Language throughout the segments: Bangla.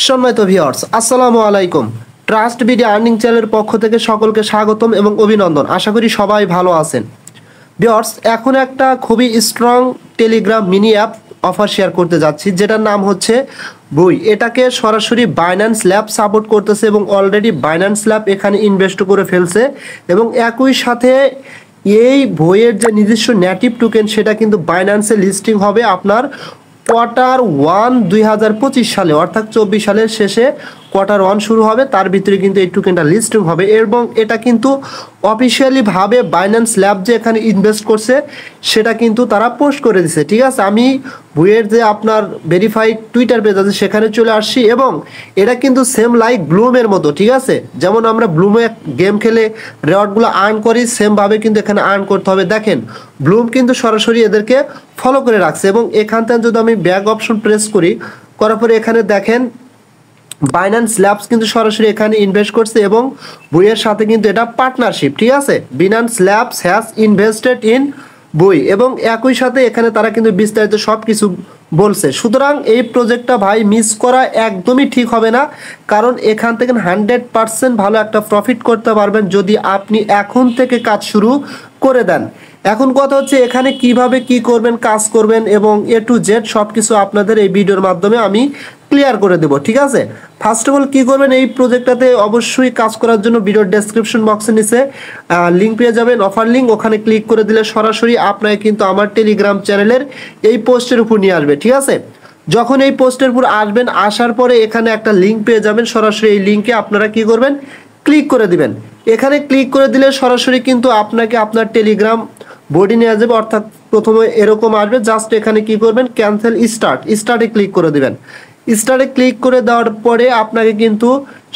সম্মানিত ভিউয়ার্স, আসসালামু আলাইকুম। ট্রাস্ট বিডি আর্নিং চ্যানেলের পক্ষ থেকে সকলকে স্বাগতম এবং অভিনন্দন। আশা করি সবাই ভালো আছেন। ভিউয়ার্স, এখন একটা খুবই strong Telegram mini app offer share করতে যাচ্ছি, যেটার নাম হচ্ছে বুই। এটাকে সরাসরি বাইন্যান্স ল্যাব সাপোর্ট করতেছে এবং অলরেডি বাইন্যান্স ল্যাব এখানে ইনভেস্ট করে ফেলছে এবং একই সাথে এই বইয়ের যে নিজস্ব নেটিভ টোকেন সেটা কিন্তু বাইন্যান্সে লিস্টিং হবে আপনার Q1 2025 সালে, অর্থাৎ 24 সালের শেষে Q1 শুরু হবে, তার ভিতরে কিন্তু এই টোকেনটা লিস্টিং হবে এবং এটা কিন্তু অফিসিয়ালি ভাবে বাইন্যান্স ল্যাব যে এখানে ইনভেস্ট করছে সেটা কিন্তু তারা পোস্ট করে দিছে। ঠিক আছে, আমি বইয়ের যে আপনার ভেরিফাইড টুইটার পেজ আছে সেখানে চলে আসছি এবং এটা কিন্তু সেম লাইক ব্লুমের মতো। ঠিক আছে, যেমন আমরা ব্লুমে গেম খেলে রেওয়ার্ডগুলো আর্ন করি, সেমভাবে কিন্তু এখানে আর্ন করতে হবে। দেখেন, ব্লুম কিন্তু সরাসরি এদেরকে ফলো করে রাখছে এবং এখান থেকে যদি আমি ব্যাক অপশন প্রেস করার পরে এখানে দেখেন বাইন্যান্স ল্যাবস কিন্তু সরাসরি এখানে ইনভেস্ট করছে এবং বইয়ের সাথে কিন্তু এটা পার্টনারশিপ। ঠিক আছে, Binance labs has invested in বই এবং একই সাথে এখানে তারা কিন্তু বিস্তারিত সব কিছু বলছে। সুতরাং এই প্রজেক্টটা ভাই মিস করা একদমই ঠিক হবে না, কারণ এখান থেকে 100% ভালো একটা প্রফিট করতে পারবেন যদি আপনি এখন থেকে কাজ শুরু করে দেন। এখন কথা হচ্ছে এখানে কিভাবে কি করবেন, কাজ করবেন এবং A to Z সব কিছু আপনাদের এই ভিডিওর মাধ্যমে আমি ক্লিয়ার করে দেব। ঠিক আছে, ফার্স্ট অফ অল কি করবেন, এই প্রজেক্টটাতে অবশ্যই কাজ করার জন্য ভিডিওর ডেসক্রিপশন বক্সের নিচে লিঙ্ক পেয়ে যাবেন, অফার লিঙ্ক। ওখানে ক্লিক করে দিলে সরাসরি আপনাকে কিন্তু আমার টেলিগ্রাম চ্যানেলের এই পোস্টের উপর নিয়ে আসবে। ঠিক আছে, যখন এই পোস্টের উপর আসবেন, আসার পরে এখানে একটা লিঙ্ক পেয়ে যাবেন, সরাসরি এই লিঙ্কে আপনারা কি করবেন, ক্লিক করে দিবেন। এখানে ক্লিক করে দিলে সরাসরি কিন্তু আপনাকে আপনার টেলিগ্রাম বডি নিয়ে যাবে, অর্থাৎ প্রথমে এরকম আসবে। জাস্ট এখানে কি করবেন, ক্যান্সেল স্টার্টে ক্লিক করে দিবেন। স্টার্টে ক্লিক করে দেওয়ার পরে আপনাকে কিন্তু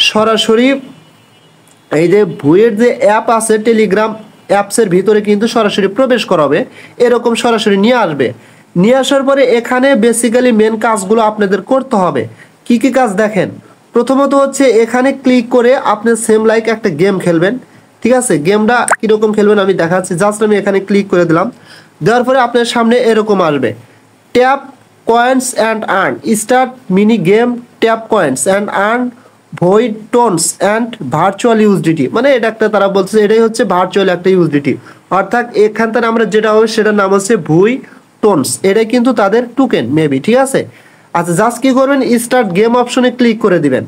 সরাসরি এই যে বইয়ের যে অ্যাপ আছে টেলিগ্রাম অ্যাপসের ভিতরে কিন্তু সরাসরি প্রবেশ করাবে, এরকম সরাসরি নিয়ে আসবে। নিয়ে আসার পরে এখানে বেসিক্যালি মেন কাজগুলো আপনাদের করতে হবে। কি কি কাজ দেখেন, প্রথমত হচ্ছে এখানে ক্লিক করে আপনি সেম লাইক একটা গেম খেলবেন। ঠিক আছে, গেমটা কীরকম খেলবেন আমি দেখাচ্ছি। জাস্ট আমি এখানে ক্লিক করে দিলাম, দেওয়ার পরে আপনার সামনে এরকম আসবে, tap coins and earn, start mini game, tap coins and earn void tones and virtual USDT. মানে এটা একটা তারা বলছে এটাই হচ্ছে ভার্চুয়াল একটা ইউএসডিটি, অর্থাৎ এখান থেকে আমরা যেটা হবে সেটার নাম হচ্ছে ভুই টোনস, এটাই কিন্তু তাদের টোকেন মেবি। ঠিক আছে, আচ্ছা জাস্ট কি করবেন, স্টার্ট গেম অপশনে ক্লিক করে দিবেন।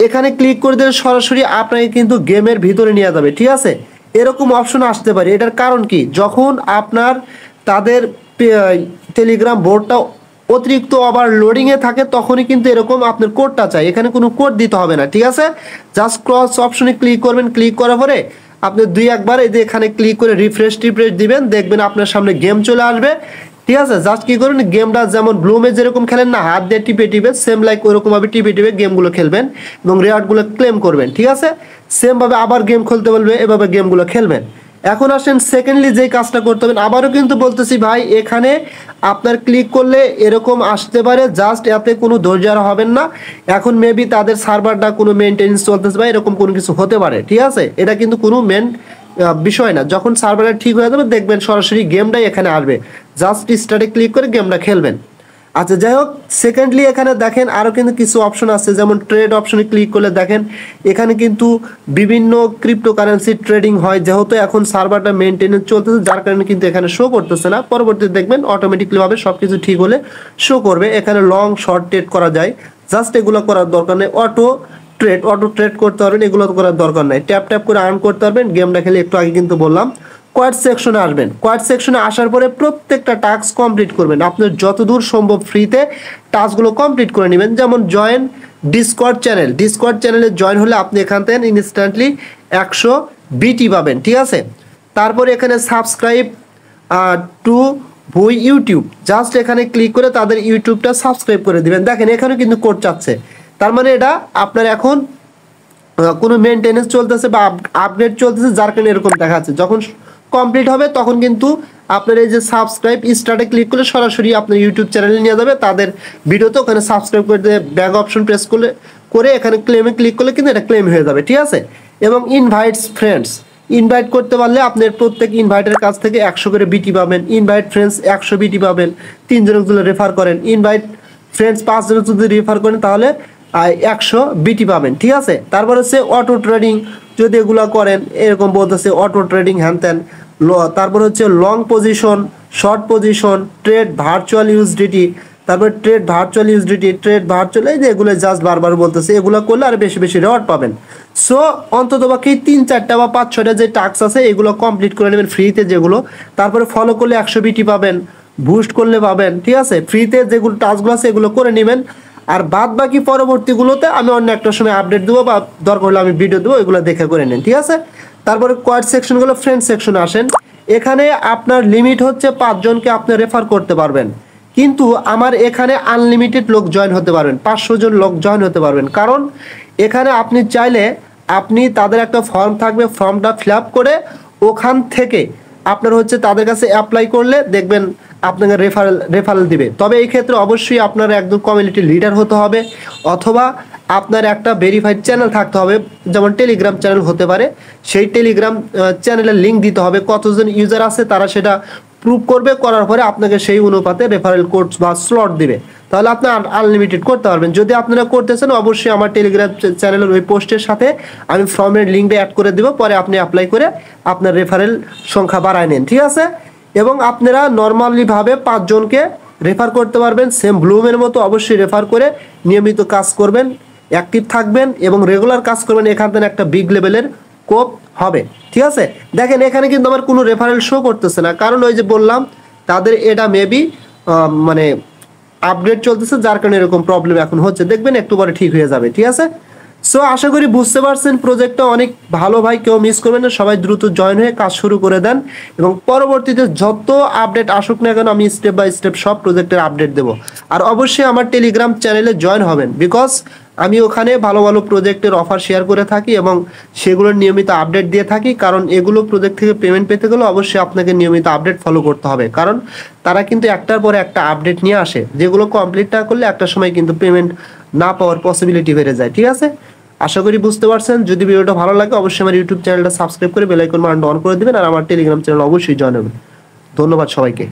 এখানে ক্লিক করে দিলে সরাসরি আপনাকে কিন্তু গেমের ভিতরে নিয়ে যাবে। ঠিক আছে, এরকম অপশন আসতে পারে, এটার কারণ কি, যখন আপনার তাদের টেলিগ্রাম বোর্ডটা অতিরিক্ত আবার লোডিংয়ে থাকে তখনই কিন্তু এরকম আপনার কোডটা চাই, এখানে কোনো কোড দিতে হবে না। ঠিক আছে, জাস্ট ক্রস অপশনে ক্লিক করবেন, ক্লিক করার পরে আপনি দুই একবার এই যে এখানে ক্লিক করে রিফ্রেশ দিবেন, দেখবেন আপনার সামনে গেম চলে আসবে। ঠিক আছে, জাস্ট কি করবেন, গেমটা যেমন ব্লুমে যেরকম খেলেন না, হাত দিয়ে টিপে সেম লাইক ওরকমভাবে টিপে গেমগুলো খেলবেন এবং রেওয়ার্ডগুলো ক্লেম করবেন। ঠিক আছে, সেমভাবে আবার গেম খেলতে বলবে, এভাবে গেমগুলো খেলবেন। এখন আসেন সেকেন্ডলি যেই কাজটা করতে হবে, আবারও কিন্তু বলতেছি ভাই, এখানে আপনার ক্লিক করলে এরকম আসতে পারে, জাস্ট এতে কোনো ধৈর্য আর হবেন না। এখন মেবি তাদের সার্ভারটা কোনো মেনটেন্স চলতেছে বা এরকম কোনো কিছু হতে পারে। ঠিক আছে, এটা কিন্তু কোনো মেন বিষয় না। যখন সার্ভারটা ঠিক হয়ে যাবে দেখবেন সরাসরি গেমটাই এখানে আসবে, জাস্ট স্টার্টে ক্লিক করে গেমটা খেলবেন। আচ্ছা যাই হোক, সেকেন্ডলি এখানে দেখেন আরও কিন্তু কিছু অপশন আছে, যেমন ট্রেড অপশনে ক্লিক করলে দেখেন এখানে কিন্তু বিভিন্ন ক্রিপ্টোকারেন্সি ট্রেডিং হয়, যেহেতু এখন সার্ভারটা মেনটেনেন্স চলতেছে যার কারণে কিন্তু এখানে শো করতেছে না। পরবর্তীতে দেখবেন অটোমেটিকলিভাবে সব কিছু ঠিক হলে শো করবে। এখানে লং শর্ট ট্রেড করা যায়, জাস্ট এগুলো করার দরকার নেই। অটো ট্রেড করতে পারবেন, এগুলো করার দরকার নাই। ট্যাপ করে আর্ন করতে পারবেন। গেমটা খেলে একটু আগে কিন্তু বললাম। কোয়াড সেকশনে আসবেন, কোয়াড সেকশনে আসার পরে প্রত্যেকটা টাস্ক কমপ্লিট করবেন। আপনার যতদূর সম্ভব ফ্রিতে টাস্কগুলো কমপ্লিট করে নেবেন। যেমন জয়েন ডিসকর্ড চ্যানেলে জয়েন হলে আপনি এখান থেকে ইনস্ট্যান্টলি 100 বিটি পাবেন। ঠিক আছে, তারপরে এখানে সাবস্ক্রাইব টু বই ইউটিউব, জাস্ট এখানে ক্লিক করে তাদের ইউটিউবটা সাবস্ক্রাইব করে দিবেন। দেখেন এখানেও কিন্তু কোড চাচ্ছে, তার মানে এটা আপনার এখন কোনো মেনটেনেন্স চলতেছে বা আপডেট চলতেছে যার কারণে এরকম দেখাচ্ছে। যখন কমপ্লিট হবে তখন কিন্তু আপনার এই যে সাবস্ক্রাইব স্টার্টে ক্লিক করলে সরাসরি আপনার ইউটিউব চ্যানেলে নিয়ে যাবে, তাদের ভিডিওতে ওখানে সাবস্ক্রাইব করে দিয়ে ব্যাক অপশন প্রেস করে এখানে ক্লেমে ক্লিক করলে কিন্তু এটা ক্লেম হয়ে যাবে। ঠিক আছে, এবং ইনভাইটস ফ্রেন্ডস, ইনভাইট করতে পারলে আপনার প্রত্যেক ইনভাইটের কাছ থেকে 100 করে বিটি পাবেন। ইনভাইট ফ্রেন্ডস 100 বিটি পাবেন, 3 জনের যদি রেফার করেন। ইনভাইট ফ্রেন্ডস 5 জনের যদি রেফার করেন তাহলে 100 BT পাবেন, ঠিক আছে। তারপর হচ্ছে অটো ট্রেডিং, যদি এগুলো করেন এরকম বলতেছে অটো ট্রেডিং হ্যান ত্যান। তারপর হচ্ছে long position, short position, trade virtual USDT, তারপর trade virtual USDT, trade virtual, এই যে এগুলো জাস্ট বারবার বলতেছে, এগুলো করলে আর বেশি বেশি রেওয়ার্ড পাবেন। সো অন্তত বাকি 3-4টা বা 5-6টা যে টাস্ক আছে এগুলো কমপ্লিট করে নেবেন ফ্রিতে যেগুলো। তারপরে ফলো করলে 100 BT পাবেন, বুস্ট করলে পাবেন, ঠিক আছে। ফ্রিতে যেগুলো টাস্কগুলো আছে এগুলো করে নেবেন। আর বাদ বাকি পরবর্তীগুলোতে আমি অন্য একটা সময় আপডেট দেবো বা দরকার হলে আমি ভিডিও দেবো, এগুলো দেখে করে নেন, ঠিক আছে। তারপরে কোয়াড সেকশনগুলো, ফ্রেন্ড সেকশনে আসেন। এখানে আপনার লিমিট হচ্ছে 5 জনকে আপনি রেফার করতে পারবেন, কিন্তু আমার এখানে আনলিমিটেড লোক জয়েন হতে পারবেন, 500 জন লোক জয়েন হতে পারবেন। কারণ এখানে আপনি চাইলে আপনি তাদের একটা ফর্ম থাকবে, ফর্মটা ফিল আপ করে ওখান থেকে আপনার হচ্ছে তাদের কাছে অ্যাপ্লাই করলে দেখবেন আপনাকে রেফারেল দিবে। তবে এই ক্ষেত্রে অবশ্যই আপনার একদম কমিউনিটি লিডার হতে হবে, অথবা আপনার একটা ভেরিফাইড চ্যানেল থাকতে হবে, যেমন টেলিগ্রাম চ্যানেল হতে পারে। সেই টেলিগ্রাম চ্যানেলের লিঙ্ক দিতে হবে, কতজন ইউজার আছে তারা সেটা প্রুভ করবে, করার পরে আপনাকে সেই অনুপাতে রেফারেল কোড বা স্লট দিবে, তাহলে আপনি আনলিমিটেড করতে পারবেন। যদি আপনারা করতেছেন অবশ্যই আমার টেলিগ্রাম চ্যানেলের ওই পোস্টের সাথে আমি ফর্মের লিঙ্কটা অ্যাড করে দেবো, পরে আপনি অ্যাপ্লাই করে আপনার রেফারেল সংখ্যা বাড়ায় নেন, ঠিক আছে। এবং আপনারা নর্মালিভাবে 5 জনকে রেফার করতে পারবেন, সেম ব্লুমের মতো অবশ্যই রেফার করে নিয়মিত কাজ করবেন, অ্যাক্টিভ থাকবেন এবং রেগুলার কাজ করবেন। এখান থেকে একটা বিগ লেভেলের কোপ হবে, ঠিক আছে। দেখেন এখানে কিন্তু আমার কোনো রেফারেল শো করতেছে না, কারণ ওই যে বললাম তাদের এটা মেবি মানে আপডেট চলতেছে, যার কারণে এরকম প্রবলেম এখন হচ্ছে, দেখবেন একটু পরে ঠিক হয়ে যাবে, ঠিক আছে। সো আশা করি বুঝতে পারছেন, প্রজেক্টটা অনেক ভালো ভাই, কেউ মিস করবেন না, সবাই দ্রুত জয়েন হয়ে কাজ শুরু করে দেন। এবং পরবর্তীতে যত আপডেট আসুক না কেন আমি স্টেপ বাই স্টেপ সব প্রজেক্টের আপডেট দেবো। আর অবশ্যই আমার টেলিগ্রাম চ্যানেলে জয়েন হবেন, বিকজ আমি ওখানে ভালো ভালো প্রজেক্টের অফার শেয়ার করে থাকি এবং সেগুলোর নিয়মিত আপডেট দিয়ে থাকি। কারণ এগুলো প্রজেক্ট থেকে পেমেন্ট পেতে গেলে অবশ্যই আপনাকে নিয়মিত আপডেট ফলো করতে হবে, কারণ তারা কিন্তু একটার পরে একটা আপডেট নিয়ে আসে, যেগুলো কমপ্লিট না করলে একটা সময় কিন্তু পেমেন্ট না পাওয়ার পসিবিলিটি বেড়ে যায়, ঠিক আছে। আশা করি বুঝতে পারছেন। যদি ভিডিওটা ভালো লাগে অবশ্যই আমার ইউটিউব চ্যানেলটা সাবস্ক্রাইব করে বেল আইকন বাটনটা অন করে দিবেন, আর আমার টেলিগ্রাম চ্যানেল অবশ্যই জয়েন হবেন। ধন্যবাদ সবাইকে।